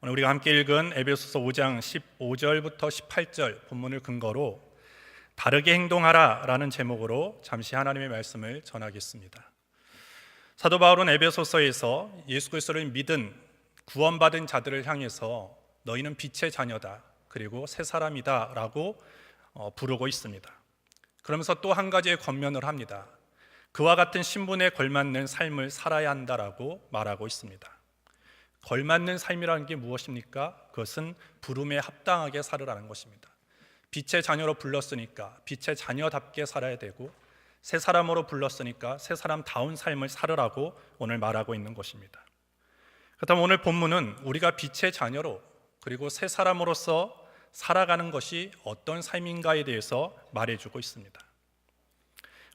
오늘 우리가 함께 읽은 에베소서 5장 15절부터 18절 본문을 근거로 다르게 행동하라 라는 제목으로 잠시 하나님의 말씀을 전하겠습니다. 사도 바울은 에베소서에서 예수 그리스도를 믿은 구원받은 자들을 향해서 너희는 빛의 자녀다, 그리고 새 사람이다 라고 부르고 있습니다. 그러면서 또 한 가지의 권면을 합니다. 그와 같은 신분에 걸맞는 삶을 살아야 한다라고 말하고 있습니다. 걸맞는 삶이라는 게 무엇입니까? 그것은 부름에 합당하게 살으라는 것입니다. 빛의 자녀로 불렀으니까 빛의 자녀답게 살아야 되고, 새 사람으로 불렀으니까 새 사람다운 삶을 살으라고 오늘 말하고 있는 것입니다. 그렇다면 오늘 본문은 우리가 빛의 자녀로 그리고 새 사람으로서 살아가는 것이 어떤 삶인가에 대해서 말해주고 있습니다.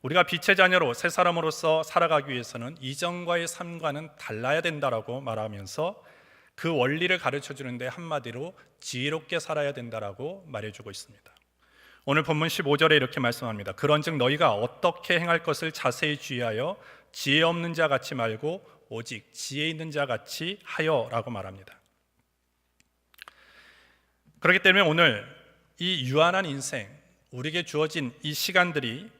우리가 빛의 자녀로 새 사람으로서 살아가기 위해서는 이전과의 삶과는 달라야 된다라고 말하면서 그 원리를 가르쳐 주는데 한마디로 지혜롭게 살아야 된다라고 말해주고 있습니다. 오늘 본문 15절에 이렇게 말씀합니다. 그런즉 너희가 어떻게 행할 것을 자세히 주의하여 지혜 없는 자 같이 말고 오직 지혜 있는 자 같이 하여라고 말합니다. 그렇기 때문에 오늘 이 유한한 인생, 우리에게 주어진 이 시간들이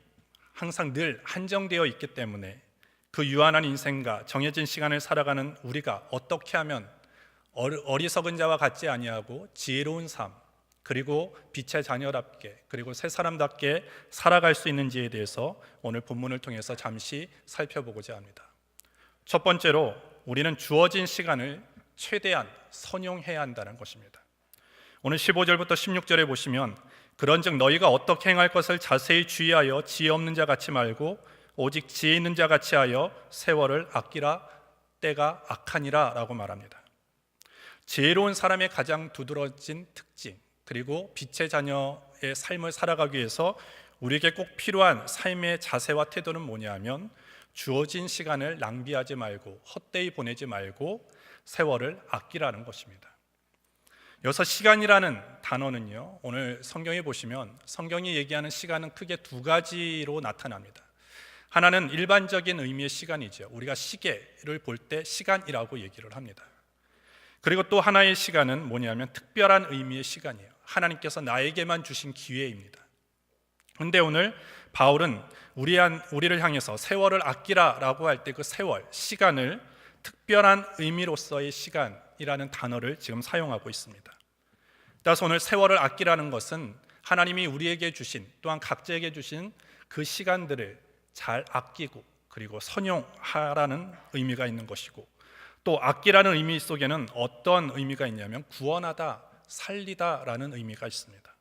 항상 늘 한정되어 있기 때문에 그 유한한 인생과 정해진 시간을 살아가는 우리가 어떻게 하면 어리석은 자와 같지 아니하고 지혜로운 삶, 그리고 빛의 자녀답게 그리고 새 사람답게 살아갈 수 있는지에 대해서 오늘 본문을 통해서 잠시 살펴보고자 합니다. 첫 번째로 우리는 주어진 시간을 최대한 선용해야 한다는 것입니다. 오늘 15절부터 16절에 보시면 그런즉 너희가 어떻게 행할 것을 자세히 주의하여 지혜 없는 자 같이 말고 오직 지혜 있는 자 같이 하여 세월을 아끼라, 때가 악하니라 라고 말합니다. 지혜로운 사람의 가장 두드러진 특징, 그리고 빛의 자녀의 삶을 살아가기 위해서 우리에게 꼭 필요한 삶의 자세와 태도는 뭐냐 하면 주어진 시간을 낭비하지 말고 헛되이 보내지 말고 세월을 아끼라는 것입니다. 여기서 시간이라는 단어는요, 오늘 성경에 보시면 성경이 얘기하는 시간은 크게 두 가지로 나타납니다. 하나는 일반적인 의미의 시간이죠. 우리가 시계를 볼 때 시간이라고 얘기를 합니다. 그리고 또 하나의 시간은 뭐냐면 특별한 의미의 시간이에요. 하나님께서 나에게만 주신 기회입니다. 그런데 오늘 바울은 우리를 향해서 세월을 아끼라라고 할 때 그 세월, 시간을 특별한 의미로서의 시간이라는 단어를 지금 사용하고 있습니다. 따라서 오늘 세월을 아끼라는 것은 하나님이 우리에게 주신, 또한 각자에게 주신 그 시간들을 잘 아끼고 그리고 선용하라는 의미가 있는 것이고, 또 아끼라는 의미 속에는 어떤 의미가 있냐면 구원하다, 살리다라는 의미가 있습니다.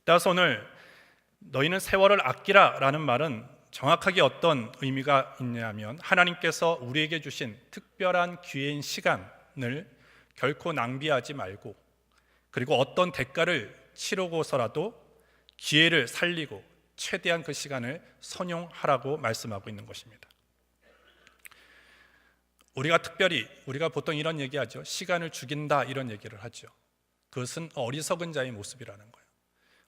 따라서 오늘 너희는 세월을 아끼라라는 말은 정확하게 어떤 의미가 있냐면 하나님께서 우리에게 주신 특별한 기회인 시간을 결코 낭비하지 말고, 그리고 어떤 대가를 치르고서라도 기회를 살리고 최대한 그 시간을 선용하라고 말씀하고 있는 것입니다. 우리가 보통 이런 얘기하죠. 시간을 죽인다, 이런 얘기를 하죠. 그것은 어리석은 자의 모습이라는 거예요.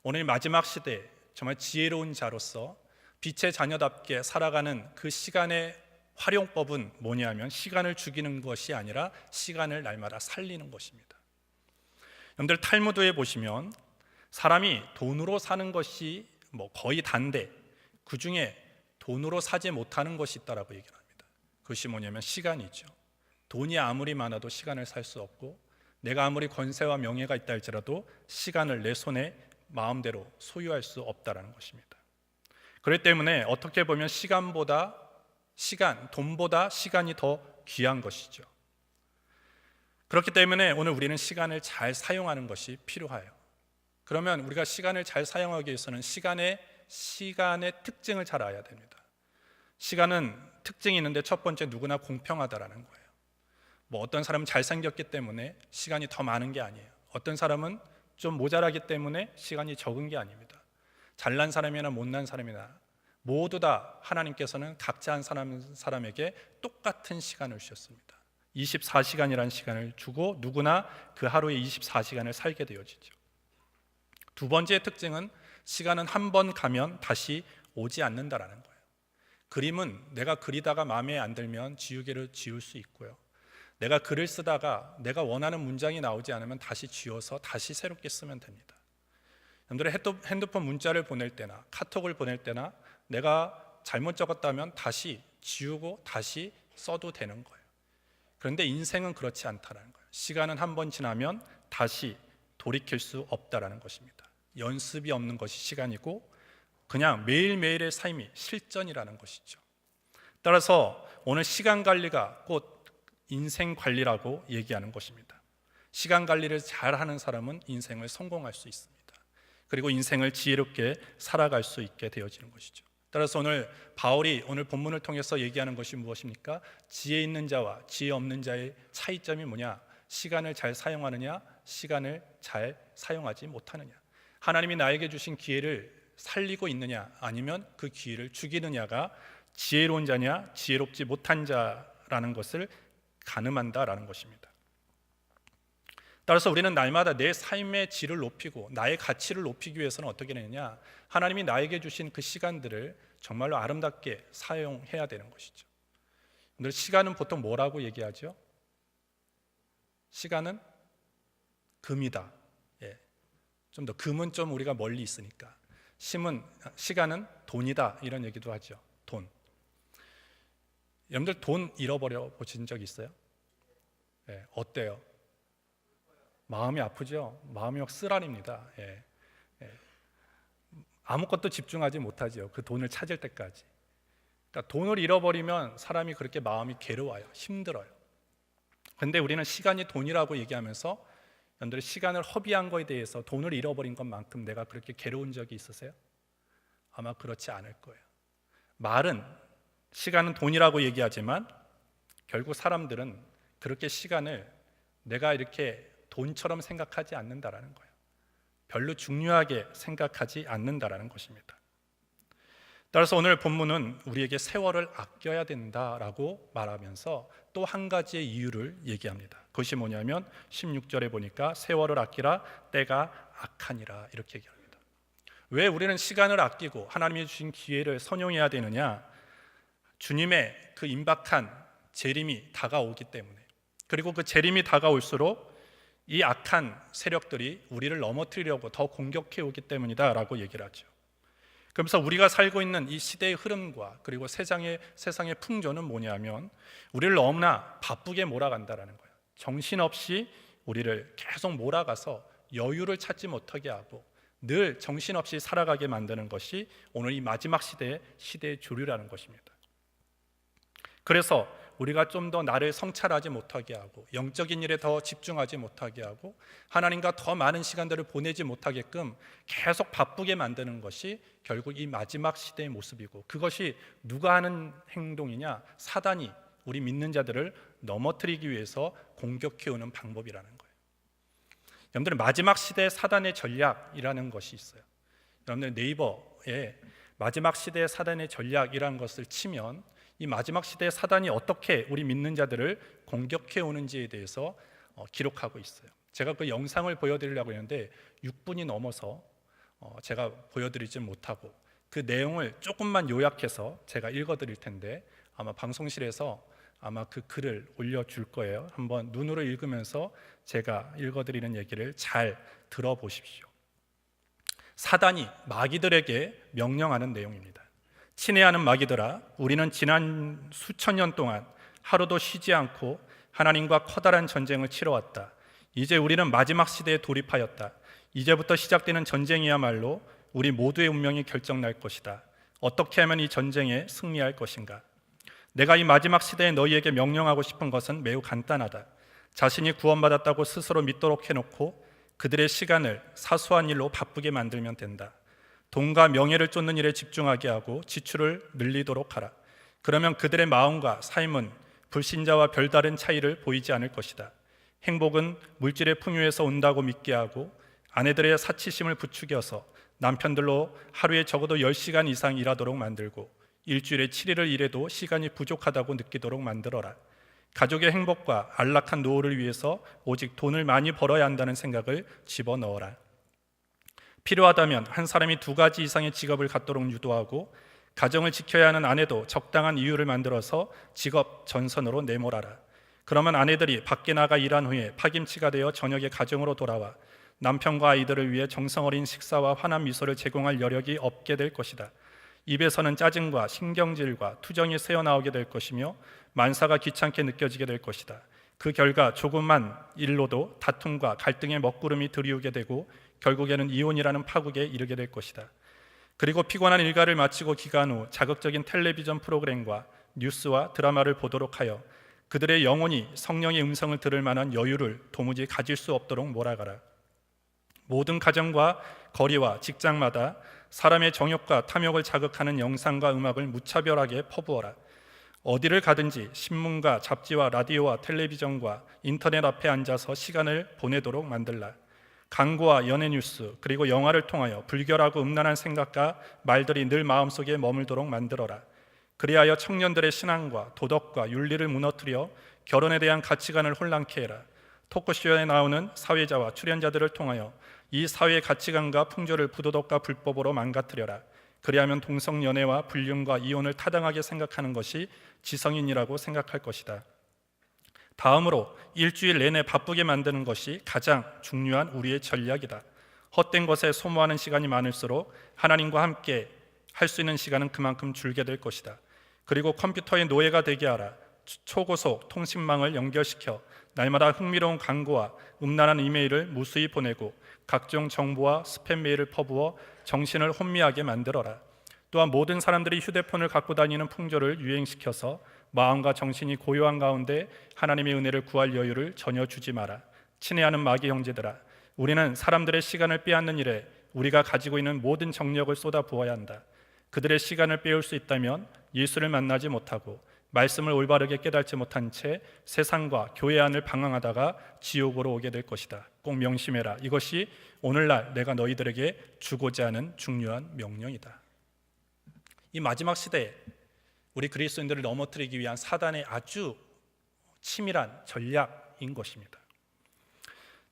오늘 마지막 시대에 정말 지혜로운 자로서 빛의 자녀답게 살아가는 그 시간의 활용법은 뭐냐면 시간을 죽이는 것이 아니라 시간을 날마다 살리는 것입니다. 여러분들 탈무드에 보시면 사람이 돈으로 사는 것이 거의 단데 그 중에 돈으로 사지 못하는 것이 있다라고 얘기를 합니다. 그것이 뭐냐면 시간이죠. 돈이 아무리 많아도 시간을 살 수 없고, 내가 아무리 권세와 명예가 있다 할지라도 시간을 내 손에 마음대로 소유할 수 없다라는 것입니다. 그렇기 때문에 어떻게 보면 돈보다 시간이 더 귀한 것이죠. 그렇기 때문에 오늘 우리는 시간을 잘 사용하는 것이 필요해요. 그러면 우리가 시간을 잘 사용하기 위해서는 시간의 특징을 잘 알아야 됩니다. 시간은 특징이 있는데 첫 번째, 누구나 공평하다라는 거예요. 어떤 사람은 잘생겼기 때문에 시간이 더 많은 게 아니에요. 어떤 사람은 좀 모자라기 때문에 시간이 적은 게 아닙니다. 잘난 사람이나 못난 사람이나 모두 다 하나님께서는 각자 한 사람에게 똑같은 시간을 주셨습니다. 24시간이라는 시간을 주고 누구나 그 하루에 24시간을 살게 되어지죠. 두 번째 특징은 시간은 한 번 가면 다시 오지 않는다라는 거예요. 그림은 내가 그리다가 마음에 안 들면 지우개로 지울 수 있고요. 내가 글을 쓰다가 내가 원하는 문장이 나오지 않으면 다시 지워서 다시 새롭게 쓰면 됩니다. 여러분들의 핸드폰 문자를 보낼 때나 카톡을 보낼 때나 내가 잘못 적었다면 다시 지우고 다시 써도 되는 거예요. 그런데 인생은 그렇지 않다는 거예요. 시간은 한 번 지나면 다시 돌이킬 수 없다라는 것입니다. 연습이 없는 것이 시간이고 그냥 매일매일의 삶이 실전이라는 것이죠. 따라서 오늘 시간 관리가 곧 인생 관리라고 얘기하는 것입니다. 시간 관리를 잘하는 사람은 인생을 성공할 수 있습니다. 그리고 인생을 지혜롭게 살아갈 수 있게 되어지는 것이죠. 따라서 오늘 바울이 오늘 본문을 통해서 얘기하는 것이 무엇입니까? 지혜 있는 자와 지혜 없는 자의 차이점이 뭐냐? 시간을 잘 사용하느냐, 시간을 잘 사용하지 못하느냐. 하나님이 나에게 주신 기회를 살리고 있느냐, 아니면 그 기회를 죽이느냐가 지혜로운 자냐, 지혜롭지 못한 자라는 것을 가늠한다라는 것입니다. 따라서 우리는 날마다 내 삶의 질을 높이고 나의 가치를 높이기 위해서는 어떻게 되느냐? 하나님이 나에게 주신 그 시간들을 정말로 아름답게 사용해야 되는 것이죠. 오늘 시간은 보통 뭐라고 얘기하죠? 시간은 금이다. 좀 더 금은 좀 우리가 멀리 있으니까 시간은 돈이다 이런 얘기도 하죠. 돈. 여러분들 돈 잃어버려 보신 적 있어요? 어때요? 마음이 아프죠? 마음이 막 쓰라립니다. 아무것도 집중하지 못하죠. 그 돈을 찾을 때까지. 그러니까 돈을 잃어버리면 사람이 그렇게 마음이 괴로워요. 힘들어요. 근데 우리는 시간이 돈이라고 얘기하면서 여러분들이 시간을 허비한 거에 대해서 돈을 잃어버린 것만큼 내가 그렇게 괴로운 적이 있으세요? 아마 그렇지 않을 거예요. 말은 시간은 돈이라고 얘기하지만 결국 사람들은 그렇게 시간을 내가 이렇게 돈처럼 생각하지 않는다라는 거예요. 별로 중요하게 생각하지 않는다라는 것입니다. 따라서 오늘 본문은 우리에게 세월을 아껴야 된다라고 말하면서 또 한 가지의 이유를 얘기합니다. 그것이 뭐냐면 16절에 보니까 세월을 아끼라 때가 악하니라 이렇게 얘기합니다. 왜 우리는 시간을 아끼고 하나님이 주신 기회를 선용해야 되느냐? 주님의 그 임박한 재림이 다가오기 때문에, 그리고 그 재림이 다가올수록 이 악한 세력들이 우리를 넘어뜨리려고 더 공격해 오기 때문이다라고 얘기를 하죠. 그러면서 우리가 살고 있는 이 시대의 흐름과 그리고 세상의 풍조는 뭐냐면 우리를 너무나 바쁘게 몰아간다라는 거예요. 정신없이 우리를 계속 몰아가서 여유를 찾지 못하게 하고 늘 정신없이 살아가게 만드는 것이 오늘 이 마지막 시대의 주류라는 것입니다. 그래서 우리가 좀 더 나를 성찰하지 못하게 하고 영적인 일에 더 집중하지 못하게 하고 하나님과 더 많은 시간들을 보내지 못하게끔 계속 바쁘게 만드는 것이 결국 이 마지막 시대의 모습이고, 그것이 누가 하는 행동이냐? 사단이 우리 믿는 자들을 넘어뜨리기 위해서 공격해오는 방법이라는 거예요. 여러분들, 마지막 시대의 사단의 전략이라는 것이 있어요. 여러분들 네이버에 마지막 시대의 사단의 전략이라는 것을 치면 이 마지막 시대의 사단이 어떻게 우리 믿는 자들을 공격해 오는지에 대해서 기록하고 있어요. 제가 그 영상을 보여드리려고 했는데 6분이 넘어서 제가 보여드리지 못하고 그 내용을 조금만 요약해서 제가 읽어드릴 텐데 아마 방송실에서 아마 그 글을 올려줄 거예요. 한번 눈으로 읽으면서 제가 읽어드리는 얘기를 잘 들어보십시오. 사단이 마귀들에게 명령하는 내용입니다. 친애하는 마귀들아, 우리는 지난 수천 년 동안 하루도 쉬지 않고 하나님과 커다란 전쟁을 치러왔다. 이제 우리는 마지막 시대에 돌입하였다. 이제부터 시작되는 전쟁이야말로 우리 모두의 운명이 결정날 것이다. 어떻게 하면 이 전쟁에 승리할 것인가? 내가 이 마지막 시대에 너희에게 명령하고 싶은 것은 매우 간단하다. 자신이 구원받았다고 스스로 믿도록 해놓고 그들의 시간을 사소한 일로 바쁘게 만들면 된다. 돈과 명예를 쫓는 일에 집중하게 하고 지출을 늘리도록 하라. 그러면 그들의 마음과 삶은 불신자와 별다른 차이를 보이지 않을 것이다. 행복은 물질의 풍요에서 온다고 믿게 하고 아내들의 사치심을 부추겨서 남편들로 하루에 적어도 10시간 이상 일하도록 만들고 일주일에 7일을 일해도 시간이 부족하다고 느끼도록 만들어라. 가족의 행복과 안락한 노후를 위해서 오직 돈을 많이 벌어야 한다는 생각을 집어넣어라. 필요하다면 한 사람이 2가지 이상의 직업을 갖도록 유도하고 가정을 지켜야 하는 아내도 적당한 이유를 만들어서 직업 전선으로 내몰아라. 그러면 아내들이 밖에 나가 일한 후에 파김치가 되어 저녁에 가정으로 돌아와 남편과 아이들을 위해 정성어린 식사와 환한 미소를 제공할 여력이 없게 될 것이다. 입에서는 짜증과 신경질과 투정이 새어나오게 될 것이며 만사가 귀찮게 느껴지게 될 것이다. 그 결과 조그만 일로도 다툼과 갈등의 먹구름이 들이우게 되고 결국에는 이혼이라는 파국에 이르게 될 것이다. 그리고 피곤한 일과를 마치고 귀가한 후 자극적인 텔레비전 프로그램과 뉴스와 드라마를 보도록 하여 그들의 영혼이 성령의 음성을 들을 만한 여유를 도무지 가질 수 없도록 몰아가라. 모든 가정과 거리와 직장마다 사람의 정욕과 탐욕을 자극하는 영상과 음악을 무차별하게 퍼부어라. 어디를 가든지 신문과 잡지와 라디오와 텔레비전과 인터넷 앞에 앉아서 시간을 보내도록 만들라. 광고와 연예 뉴스 그리고 영화를 통하여 불결하고 음란한 생각과 말들이 늘 마음속에 머물도록 만들어라. 그리하여 청년들의 신앙과 도덕과 윤리를 무너뜨려 결혼에 대한 가치관을 혼란케 해라. 토크쇼에 나오는 사회자와 출연자들을 통하여 이 사회의 가치관과 풍조를 부도덕과 불법으로 망가뜨려라. 그리하면 동성연애와 불륜과 이혼을 타당하게 생각하는 것이 지성인이라고 생각할 것이다. 다음으로 일주일 내내 바쁘게 만드는 것이 가장 중요한 우리의 전략이다. 헛된 것에 소모하는 시간이 많을수록 하나님과 함께 할 수 있는 시간은 그만큼 줄게 될 것이다. 그리고 컴퓨터의 노예가 되게 하라. 초고속 통신망을 연결시켜 날마다 흥미로운 광고와 음란한 이메일을 무수히 보내고 각종 정보와 스팸 메일을 퍼부어 정신을 혼미하게 만들어라. 또한 모든 사람들이 휴대폰을 갖고 다니는 풍조를 유행시켜서 마음과 정신이 고요한 가운데 하나님의 은혜를 구할 여유를 전혀 주지 마라. 친애하는 마귀 형제들아, 우리는 사람들의 시간을 빼앗는 일에 우리가 가지고 있는 모든 정력을 쏟아 부어야 한다. 그들의 시간을 빼올 수 있다면 예수를 만나지 못하고 말씀을 올바르게 깨닫지 못한 채 세상과 교회 안을 방황하다가 지옥으로 오게 될 것이다. 꼭 명심해라. 이것이 오늘날 내가 너희들에게 주고자 하는 중요한 명령이다. 이 마지막 시대에 우리 그리스도인들을 넘어뜨리기 위한 사단의 아주 치밀한 전략인 것입니다.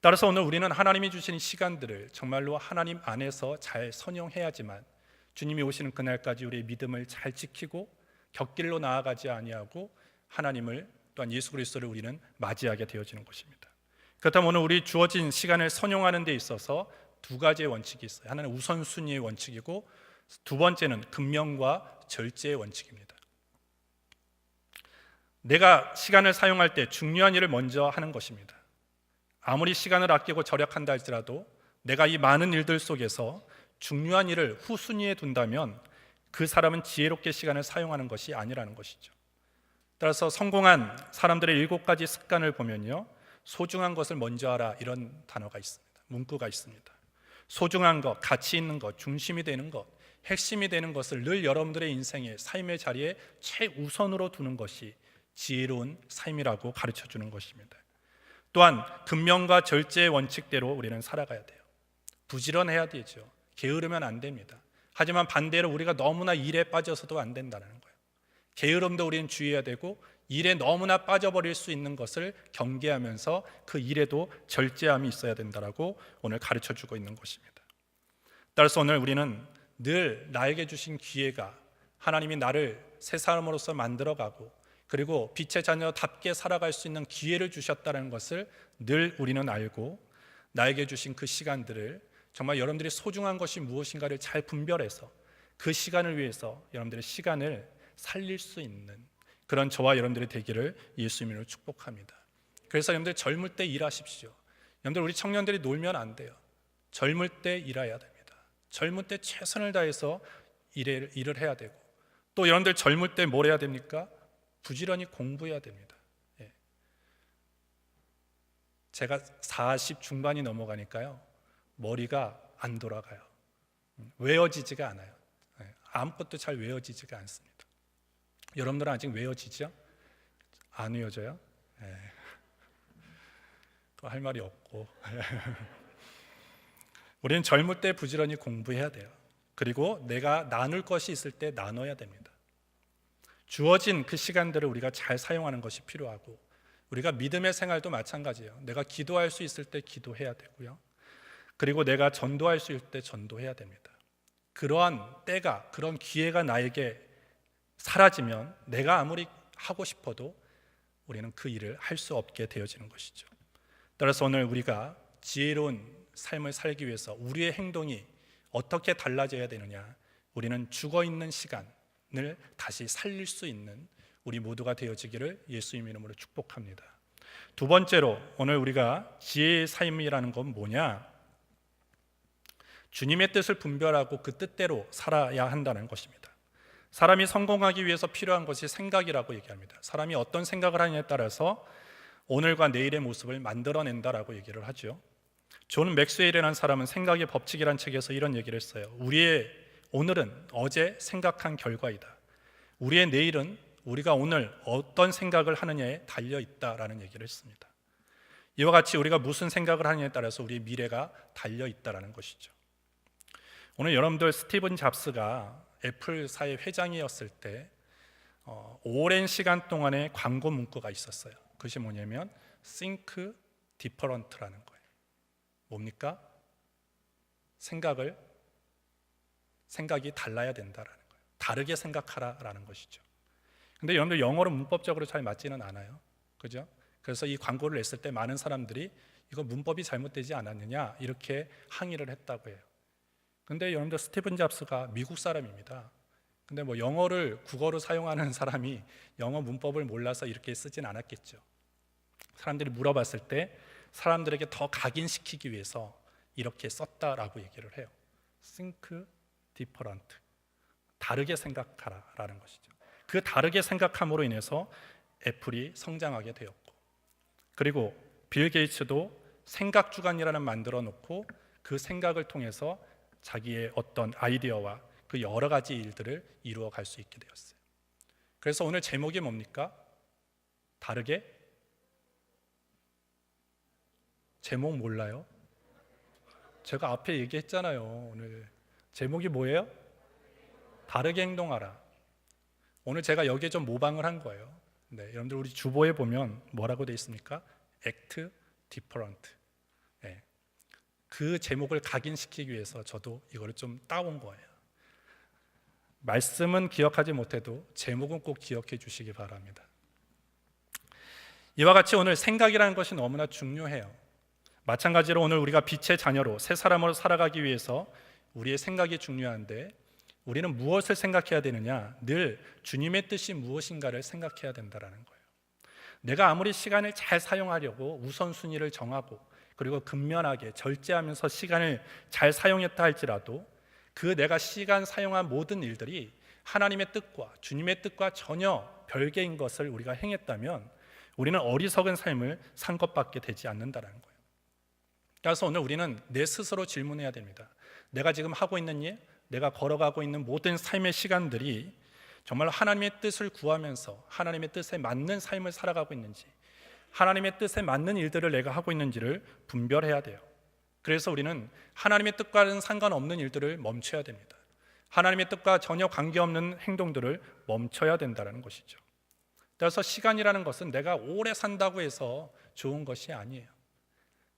따라서 오늘 우리는 하나님이 주신 시간들을 정말로 하나님 안에서 잘 선용해야지만 주님이 오시는 그날까지 우리의 믿음을 잘 지키고 곁길로 나아가지 아니하고 하나님을 또한 예수 그리스도를 우리는 맞이하게 되어지는 것입니다. 그렇다면 오늘 우리 주어진 시간을 선용하는 데 있어서 두 가지의 원칙이 있어요. 하나는 우선순위의 원칙이고 두 번째는 근면과 절제의 원칙입니다. 내가 시간을 사용할 때 중요한 일을 먼저 하는 것입니다. 아무리 시간을 아끼고 절약한다 할지라도 내가 이 많은 일들 속에서 중요한 일을 후순위에 둔다면 그 사람은 지혜롭게 시간을 사용하는 것이 아니라는 것이죠. 따라서 성공한 사람들의 7가지 습관을 보면요, 소중한 것을 먼저 하라, 이런 단어가 있습니다. 문구가 있습니다. 소중한 것, 가치 있는 것, 중심이 되는 것, 핵심이 되는 것을 늘 여러분들의 인생의 삶의 자리에 최우선으로 두는 것이 지혜로운 삶이라고 가르쳐주는 것입니다. 또한 근면과 절제의 원칙대로 우리는 살아가야 돼요. 부지런해야 되죠. 게으르면 안 됩니다. 하지만 반대로 우리가 너무나 일에 빠져서도 안 된다는 거예요. 게으름도 우리는 주의해야 되고 일에 너무나 빠져버릴 수 있는 것을 경계하면서 그 일에도 절제함이 있어야 된다라고 오늘 가르쳐주고 있는 것입니다. 따라서 오늘 우리는 늘 나에게 주신 기회가 하나님이 나를 새 사람으로서 만들어가고 그리고 빛의 자녀답게 살아갈 수 있는 기회를 주셨다는 것을 늘 우리는 알고 나에게 주신 그 시간들을 정말 여러분들이 소중한 것이 무엇인가를 잘 분별해서 그 시간을 위해서 여러분들의 시간을 살릴 수 있는 그런 저와 여러분들이 되기를 예수님으로 축복합니다. 그래서 여러분들 젊을 때 일하십시오. 여러분들 우리 청년들이 놀면 안 돼요. 젊을 때 일해야 됩니다. 젊을 때 최선을 다해서 일을 해야 되고 또 여러분들 젊을 때 뭘 해야 됩니까? 부지런히 공부해야 됩니다. 예. 제가 40 중반이 넘어가니까요 머리가 안 돌아가요. 외워지지가 않아요. 예. 아무것도 잘 외워지지가 않습니다. 여러분들은 아직 외워지죠? 안 외워져요? 예. 또 할 말이 없고 우리는 젊을 때 부지런히 공부해야 돼요. 그리고 내가 나눌 것이 있을 때 나눠야 됩니다. 주어진 그 시간들을 우리가 잘 사용하는 것이 필요하고 우리가 믿음의 생활도 마찬가지예요. 내가 기도할 수 있을 때 기도해야 되고요. 그리고 내가 전도할 수 있을 때 전도해야 됩니다. 그러한 때가 그런 기회가 나에게 사라지면 내가 아무리 하고 싶어도 우리는 그 일을 할 수 없게 되어지는 것이죠. 따라서 오늘 우리가 지혜로운 삶을 살기 위해서 우리의 행동이 어떻게 달라져야 되느냐, 우리는 죽어있는 시간을 다시 살릴 수 있는 우리 모두가 되어지기를 예수님 이름으로 축복합니다. 두 번째로 오늘 우리가 지혜의 삶이라는 건 뭐냐? 주님의 뜻을 분별하고 그 뜻대로 살아야 한다는 것입니다. 사람이 성공하기 위해서 필요한 것이 생각이라고 얘기합니다. 사람이 어떤 생각을 하느냐에 따라서 오늘과 내일의 모습을 만들어낸다라고 얘기를 하죠. 존 맥스웰이라는 사람은 생각의 법칙이라는 책에서 이런 얘기를 했어요. 우리의 오늘은 어제 생각한 결과이다. 우리의 내일은 우리가 오늘 어떤 생각을 하느냐에 달려있다라는 얘기를 했습니다. 이와 같이 우리가 무슨 생각을 하느냐에 따라서 우리의 미래가 달려있다라는 것이죠. 오늘 여러분들 스티븐 잡스가 애플사의 회장이었을 때 오랜 시간 동안의 광고 문구가 있었어요. 그것이 뭐냐면 Think Different라는 거예요. 뭡니까? 생각이 달라야 된다라는 거예요. 다르게 생각하라라는 것이죠. 근데 여러분들 영어로 문법적으로 잘 맞지는 않아요. 그죠? 그래서 이 광고를 냈을 때 많은 사람들이 이거 문법이 잘못되지 않았느냐 이렇게 항의를 했다고 해요. 근데 여러분들 스티븐 잡스가 미국 사람입니다. 근데 뭐 영어를 국어로 사용하는 사람이 영어 문법을 몰라서 이렇게 쓰진 않았겠죠. 사람들이 물어봤을 때 사람들에게 더 각인시키기 위해서 이렇게 썼다라고 얘기를 해요. Think different. 다르게 생각하라라는 것이죠. 그 다르게 생각함으로 인해서 애플이 성장하게 되었고, 그리고 빌 게이츠도 생각 주간이라는 만들어 놓고 그 생각을 통해서 자기의 어떤 아이디어와 그 여러 가지 일들을 이루어 갈 수 있게 되었어요. 그래서 오늘 제목이 뭡니까? 다르게? 제목 몰라요? 제가 앞에 얘기했잖아요. 오늘 제목이 뭐예요? 다르게 행동하라. 오늘 제가 여기에 좀 모방을 한 거예요. 네, 여러분들 우리 주보에 보면 뭐라고 되어 있습니까? Act different. 네, 그 제목을 각인시키기 위해서 저도 이거를 좀 따온 거예요. 말씀은 기억하지 못해도 제목은 꼭 기억해 주시기 바랍니다. 이와 같이 오늘 생각이라는 것이 너무나 중요해요. 마찬가지로 오늘 우리가 빛의 자녀로 새 사람으로 살아가기 위해서 우리의 생각이 중요한데, 우리는 무엇을 생각해야 되느냐? 늘 주님의 뜻이 무엇인가를 생각해야 된다는 거예요. 내가 아무리 시간을 잘 사용하려고 우선순위를 정하고 그리고 근면하게 절제하면서 시간을 잘 사용했다 할지라도 그 내가 시간 사용한 모든 일들이 하나님의 뜻과 주님의 뜻과 전혀 별개인 것을 우리가 행했다면 우리는 어리석은 삶을 산 것밖에 되지 않는다는 거예요. 그래서 오늘 우리는 내 스스로 질문해야 됩니다. 내가 지금 하고 있는 일, 내가 걸어가고 있는 모든 삶의 시간들이 정말 하나님의 뜻을 구하면서 하나님의 뜻에 맞는 삶을 살아가고 있는지, 하나님의 뜻에 맞는 일들을 내가 하고 있는지를 분별해야 돼요. 그래서 우리는 하나님의 뜻과는 상관없는 일들을 멈춰야 됩니다. 하나님의 뜻과 전혀 관계없는 행동들을 멈춰야 된다는 것이죠. 그래서 시간이라는 것은 내가 오래 산다고 해서 좋은 것이 아니에요.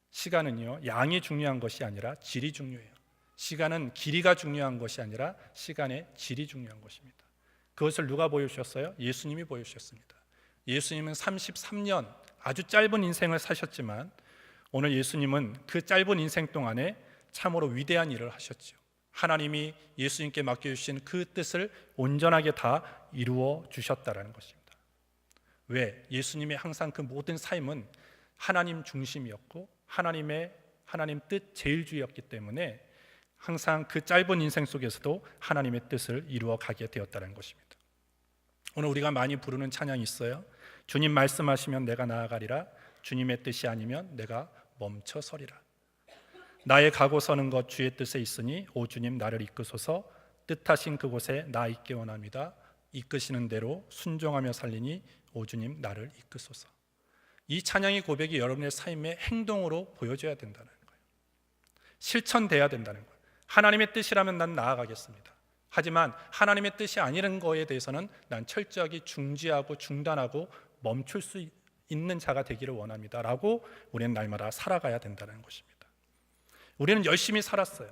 시간은요, 양이 중요한 것이 아니라 질이 중요해요. 시간은 길이가 중요한 것이 아니라 시간의 질이 중요한 것입니다. 그것을 누가 보여주셨어요? 예수님이 보여주셨습니다. 예수님은 33년 아주 짧은 인생을 사셨지만 오늘 예수님은 그 짧은 인생 동안에 참으로 위대한 일을 하셨죠. 하나님이 예수님께 맡겨주신 그 뜻을 온전하게 다 이루어 주셨다는 것입니다. 왜? 예수님의 항상 그 모든 삶은 하나님 중심이었고 하나님 뜻 제일주의였기 때문에 항상 그 짧은 인생 속에서도 하나님의 뜻을 이루어 가게 되었다는 것입니다. 오늘 우리가 많이 부르는 찬양이 있어요. 주님 말씀하시면 내가 나아가리라. 주님의 뜻이 아니면 내가 멈춰서리라. 나의 가고 서는 것 주의 뜻에 있으니 오 주님 나를 이끄소서. 뜻하신 그곳에 나 있게 원합니다. 이끄시는 대로 순종하며 살리니 오 주님 나를 이끄소서. 이 찬양의 고백이 여러분의 삶의 행동으로 보여져야 된다는 거예요. 실천돼야 된다는 거예요. 하나님의 뜻이라면 난 나아가겠습니다. 하지만 하나님의 뜻이 아니라는 거에 대해서는 난 철저하게 중지하고 중단하고 멈출 수 있는 자가 되기를 원합니다 라고 우리는 날마다 살아가야 된다는 것입니다. 우리는 열심히 살았어요.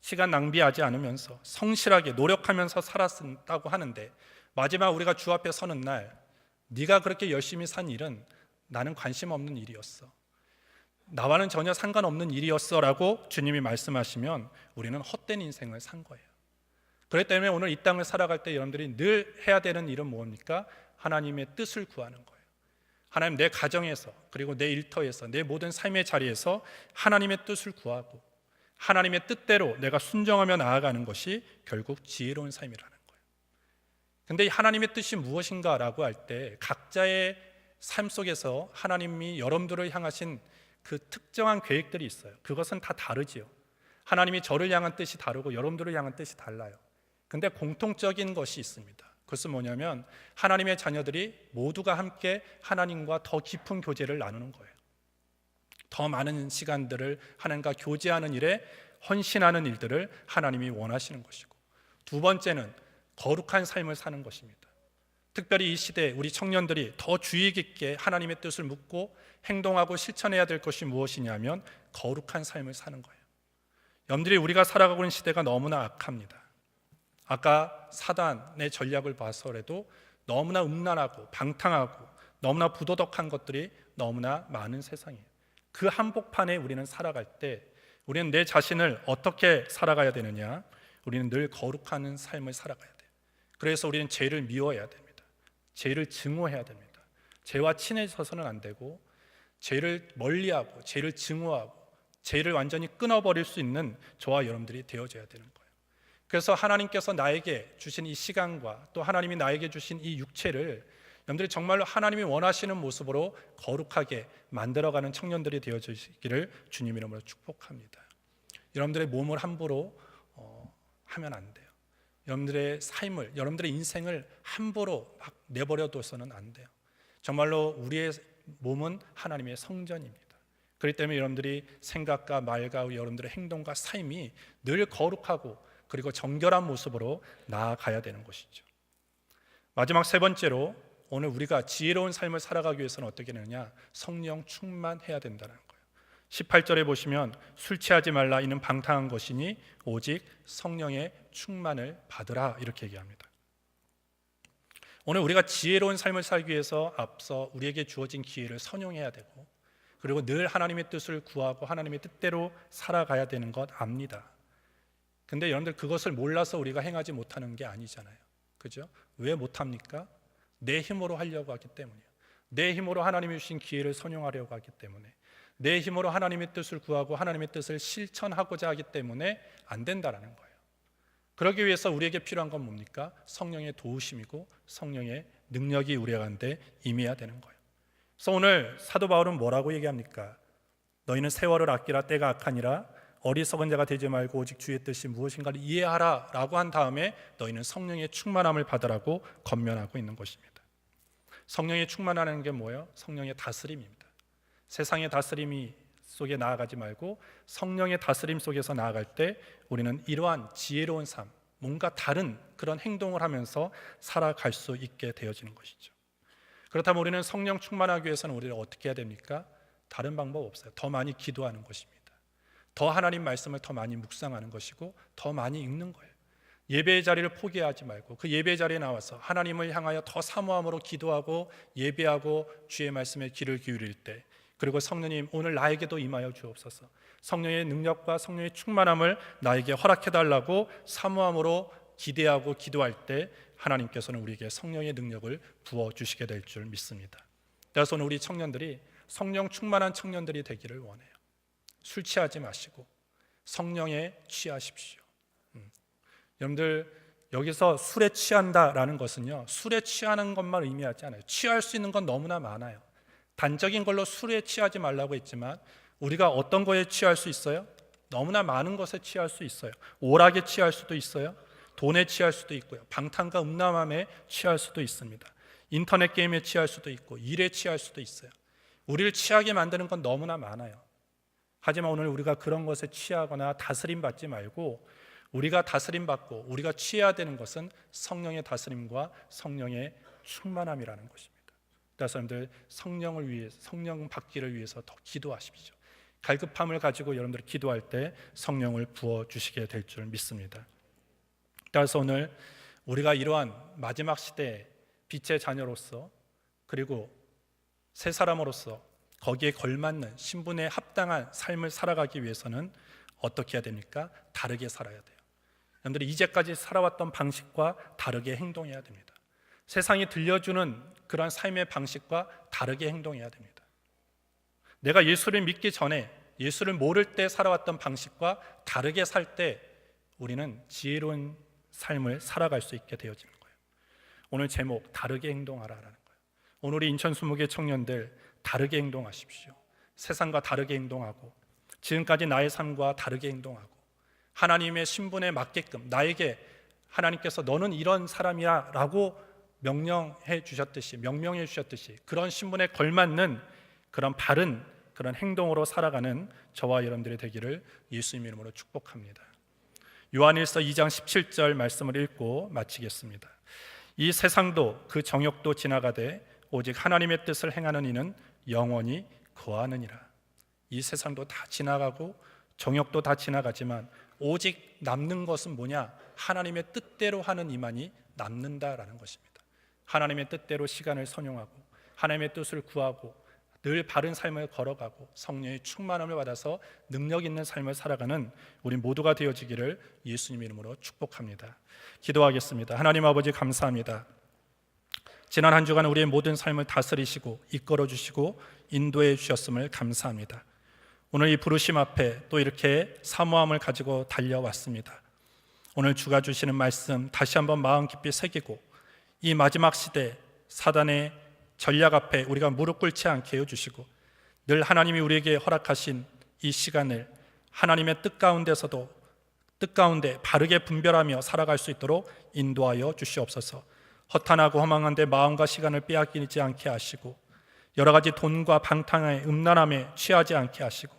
시간 낭비하지 않으면서 성실하게 노력하면서 살았다고 하는데 마지막 우리가 주 앞에 서는 날 네가 그렇게 열심히 산 일은 나는 관심 없는 일이었어. 나와는 전혀 상관없는 일이었어 라고 주님이 말씀하시면 우리는 헛된 인생을 산 거예요. 그렇기 때문에 오늘 이 땅을 살아갈 때 여러분들이 늘 해야 되는 일은 뭡니까? 하나님의 뜻을 구하는 거예요. 하나님, 내 가정에서, 그리고 내 일터에서, 내 모든 삶의 자리에서 하나님의 뜻을 구하고 하나님의 뜻대로 내가 순종하며 나아가는 것이 결국 지혜로운 삶이라는 거예요. 근데 하나님의 뜻이 무엇인가 라고 할 때 각자의 삶 속에서 하나님이 여러분들을 향하신 그 특정한 계획들이 있어요. 그것은 다 다르지요. 하나님이 저를 향한 뜻이 다르고 여러분들을 향한 뜻이 달라요. 근데 공통적인 것이 있습니다. 그것은 뭐냐면 하나님의 자녀들이 모두가 함께 하나님과 더 깊은 교제를 나누는 거예요. 더 많은 시간들을 하나님과 교제하는 일에 헌신하는 일들을 하나님이 원하시는 것이고, 두 번째는 거룩한 삶을 사는 것입니다. 특별히 이 시대에 우리 청년들이 더 주의 깊게 하나님의 뜻을 묻고 행동하고 실천해야 될 것이 무엇이냐면 거룩한 삶을 사는 거예요. 여러분들이 우리가 살아가고 있는 시대가 너무나 악합니다. 아까 사단의 전략을 봐서라도 너무나 음란하고 방탕하고 너무나 부도덕한 것들이 너무나 많은 세상이에요. 그 한복판에 우리는 살아갈 때 우리는 내 자신을 어떻게 살아가야 되느냐? 우리는 늘 거룩한 삶을 살아가야 돼요. 그래서 우리는 죄를 미워해야 됩니다. 죄를 증오해야 됩니다. 죄와 친해져서는 안 되고 죄를 멀리하고 죄를 증오하고 죄를 완전히 끊어버릴 수 있는 저와 여러분들이 되어져야 되는 거예요. 그래서 하나님께서 나에게 주신 이 시간과 또 하나님이 나에게 주신 이 육체를 여러분들이 정말로 하나님이 원하시는 모습으로 거룩하게 만들어가는 청년들이 되어주시기를 주님 이름으로 축복합니다. 여러분들의 몸을 함부로 하면 안 돼요. 여러분들의 삶을, 여러분들의 인생을 함부로 막 내버려둬서는 안 돼요. 정말로 우리의 몸은 하나님의 성전입니다. 그렇기 때문에 여러분들이 생각과 말과 여러분들의 행동과 삶이 늘 거룩하고 그리고 정결한 모습으로 나아가야 되는 것이죠. 마지막 세 번째로 오늘 우리가 지혜로운 삶을 살아가기 위해서는 어떻게 되느냐? 성령 충만해야 된다는 거예요. 18절에 보시면 술 취하지 말라 이는 방탕한 것이니 오직 성령의 충만을 받으라 이렇게 얘기합니다. 오늘 우리가 지혜로운 삶을 살기 위해서 앞서 우리에게 주어진 기회를 선용해야 되고 그리고 늘 하나님의 뜻을 구하고 하나님의 뜻대로 살아가야 되는 것 압니다. 근데 여러분들 그것을 몰라서 우리가 행하지 못하는 게 아니잖아요. 그죠? 왜 못합니까? 내 힘으로 하려고 하기 때문이에요. 내 힘으로 하나님이 주신 기회를 선용하려고 하기 때문에, 내 힘으로 하나님의 뜻을 구하고 하나님의 뜻을 실천하고자 하기 때문에 안 된다라는 거예요. 그러기 위해서 우리에게 필요한 건 뭡니까? 성령의 도우심이고 성령의 능력이 우리 가운데 임해야 되는 거예요. 그래서 오늘 사도 바울은 뭐라고 얘기합니까? 너희는 세월을 아끼라 때가 악하니라 어리석은 자가 되지 말고 오직 주의 뜻이 무엇인가를 이해하라 라고 한 다음에 너희는 성령의 충만함을 받으라고 권면하고 있는 것입니다. 성령의 충만하는 게 뭐예요? 성령의 다스림입니다. 세상의 다스림이 속에 나아가지 말고 성령의 다스림 속에서 나아갈 때 우리는 이러한 지혜로운 삶, 뭔가 다른 그런 행동을 하면서 살아갈 수 있게 되어지는 것이죠. 그렇다면 우리는 성령 충만하기 위해서는 우리가 어떻게 해야 됩니까? 다른 방법 없어요. 더 많이 기도하는 것입니다. 더 하나님 말씀을 더 많이 묵상하는 것이고 더 많이 읽는 거예요. 예배의 자리를 포기하지 말고 그 예배의 자리에 나와서 하나님을 향하여 더 사모함으로 기도하고 예배하고 주의 말씀에 귀를 기울일 때, 그리고 성령님 오늘 나에게도 임하여 주옵소서, 성령의 능력과 성령의 충만함을 나에게 허락해달라고 사모함으로 기대하고 기도할 때 하나님께서는 우리에게 성령의 능력을 부어주시게 될 줄 믿습니다. 그래서 오늘 우리 청년들이 성령 충만한 청년들이 되기를 원해요. 술 취하지 마시고 성령에 취하십시오. 여러분들 여기서 술에 취한다라는 것은요, 술에 취하는 것만 의미하지 않아요. 취할 수 있는 건 너무나 많아요. 단적인 걸로 술에 취하지 말라고 했지만 우리가 어떤 거에 취할 수 있어요? 너무나 많은 것에 취할 수 있어요. 오락에 취할 수도 있어요. 돈에 취할 수도 있고요. 방탕과 음란함에 취할 수도 있습니다. 인터넷 게임에 취할 수도 있고 일에 취할 수도 있어요. 우리를 취하게 만드는 건 너무나 많아요. 하지만 오늘 우리가 그런 것에 취하거나 다스림 받지 말고 우리가 다스림 받고 우리가 취해야 되는 것은 성령의 다스림과 성령의 충만함이라는 것입니다. 그래서 여러분들 성령을 위해, 성령 받기를 위해서 더 기도하십시오. 갈급함을 가지고 여러분들이 기도할 때 성령을 부어주시게 될 줄 믿습니다. 따라서 오늘 우리가 이러한 마지막 시대의 빛의 자녀로서 그리고 새 사람으로서 거기에 걸맞는 신분에 합당한 삶을 살아가기 위해서는 어떻게 해야 됩니까? 다르게 살아야 돼요. 여러분들이 이제까지 살아왔던 방식과 다르게 행동해야 됩니다. 세상이 들려주는 그런 삶의 방식과 다르게 행동해야 됩니다. 내가 예수를 믿기 전에, 예수를 모를 때 살아왔던 방식과 다르게 살 때 우리는 지혜로운 삶을 살아갈 수 있게 되어지는 거예요. 오늘 제목, 다르게 행동하라라는 거예요. 오늘 우리 인천 20개 청년들 다르게 행동하십시오. 세상과 다르게 행동하고 지금까지 나의 삶과 다르게 행동하고 하나님의 신분에 맞게끔 나에게 하나님께서 너는 이런 사람이야 라고 명령해 주셨듯이 그런 신분에 걸맞는 그런 바른 그런 행동으로 살아가는 저와 여러분들이 되기를 예수님 이름으로 축복합니다. 요한일서 2장 17절 말씀을 읽고 마치겠습니다. 이 세상도 그 정욕도 지나가되 오직 하나님의 뜻을 행하는 이는 영원히 거하느니라. 이 세상도 다 지나가고 정욕도 다 지나가지만 오직 남는 것은 뭐냐? 하나님의 뜻대로 하는 이만이 남는다라는 것입니다. 하나님의 뜻대로 시간을 선용하고 하나님의 뜻을 구하고 늘 바른 삶을 걸어가고 성령의 충만함을 받아서 능력 있는 삶을 살아가는 우리 모두가 되어지기를 예수님 이름으로 축복합니다. 기도하겠습니다. 하나님 아버지 감사합니다. 지난 한 주간 우리의 모든 삶을 다스리시고 이끌어 주시고 인도해 주셨음을 감사합니다. 오늘 이 부르심 앞에 또 이렇게 사모함을 가지고 달려왔습니다. 오늘 주가 주시는 말씀 다시 한번 마음 깊이 새기고 이 마지막 시대 사단의 전략 앞에 우리가 무릎 꿇지 않게 해주시고 늘 하나님이 우리에게 허락하신 이 시간을 하나님의 뜻 가운데 바르게 분별하며 살아갈 수 있도록 인도하여 주시옵소서. 허탄하고 허망한데 마음과 시간을 빼앗기지 않게 하시고 여러 가지 돈과 방탕의 음란함에 취하지 않게 하시고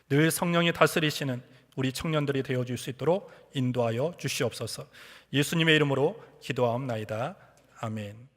늘 성령이 다스리시는 우리 청년들이 되어줄 수 있도록 인도하여 주시옵소서. 예수님의 이름으로 기도하옵나이다. 아멘.